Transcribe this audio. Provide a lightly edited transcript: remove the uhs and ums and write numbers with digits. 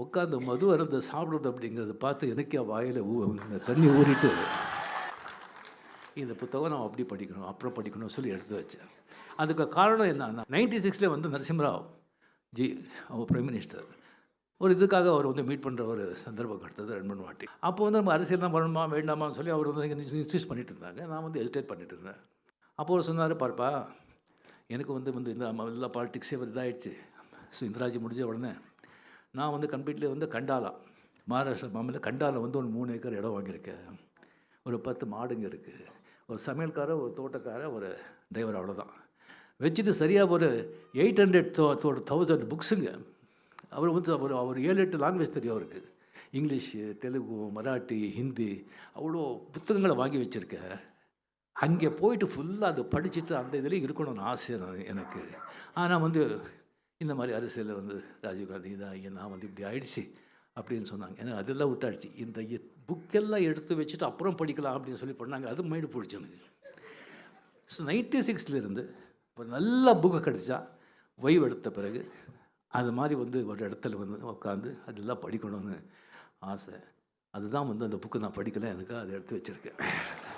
உட்காந்து மது அருந்த சாப்பிட்றது அப்படிங்கிறத பார்த்து எனக்கே வாயில் தண்ணி ஊறிட்டு, இந்த புத்தகம் நம்ம அப்படி படிக்கணும், அப்புறம் படிக்கணும்னு சொல்லி எடுத்து வச்சேன். அதுக்கு காரணம் என்னன்னா, 96ல வந்து நரசிம்மராவ் ஜி அவர் பிரைம் மினிஸ்டர். ஒரு இதுக்காக அவர் வந்து மீட் பண்ணுற ஒரு சந்தர்ப்பம் கிடைத்தது 2, 3 வாட்டி. அப்போ வந்து நம்ம அரசியல் தான் பண்ணணுமா, வேண்டாமான்னு சொல்லி அவர் வந்து இன்சிஸ்ட் பண்ணிட்டு இருந்தாங்க. நான் வந்து ஹெசிடேட் பண்ணிட்டு இருந்தேன். அப்போ அவர் சொன்னார், "பாருப்பா, எனக்கு வந்து இந்த எல்லா பாலிடிக்ஸே இதாகிடுச்சு. ஸோ இந்திராஜி முடிஞ்ச உடனே நான் வந்து கம்ப்ளீட்லி வந்து கண்டாலா, மகாராஷ்டிரா மாநில கண்டாவில் வந்து ஒரு 3 ஏக்கர் இடம் வாங்கியிருக்கேன். ஒரு 10 மாடுங்க இருக்குது. ஒரு சமையல்காரர், ஒரு தோட்டக்காரர், ஒரு டிரைவர், அவ்வளோதான். வச்சுட்டு சரியாக ஒரு 800,000 புக்ஸுங்க. அவர் வந்து அவர் 7, 8 லாங்குவேஜ் தெரியும் அவருக்கு. இங்கிலீஷு, தெலுங்கு, மராட்டி, ஹிந்தி, அவ்வளோ புத்தகங்களை வாங்கி வச்சுருக்கேன். அங்கே போயிட்டு ஃபுல்லாக அதை படிச்சுட்டு அந்த இதிலே இருக்கணும்னு ஆசை எனக்கு. ஆனால் வந்து இந்த மாதிரி அரசியலில் வந்து ராஜீவ்காந்தி இதாகி நான் வந்து இப்படி ஆயிடுச்சு அப்படின்னு சொன்னாங்க. ஏன்னா அதெல்லாம் விட்டாடுச்சு. இந்த புக்கெல்லாம் எடுத்து வச்சுட்டு அப்புறம் படிக்கலாம் அப்படின்னு சொல்லி பண்ணாங்க. அது மைண்டு போயிடுச்சு எனக்கு. ஸோ 96லேருந்து இப்போ நல்ல புக்கு கிடச்சா ஓய்வு எடுத்த பிறகு அது மாதிரி வந்து ஒரு இடத்துல வந்து உட்காந்து அதெல்லாம் படிக்கணும்னு ஆசை. அதுதான் வந்து அந்த புக்கு நான் படிக்கலை, எனக்கு அதை எடுத்து வச்சுருக்கேன்.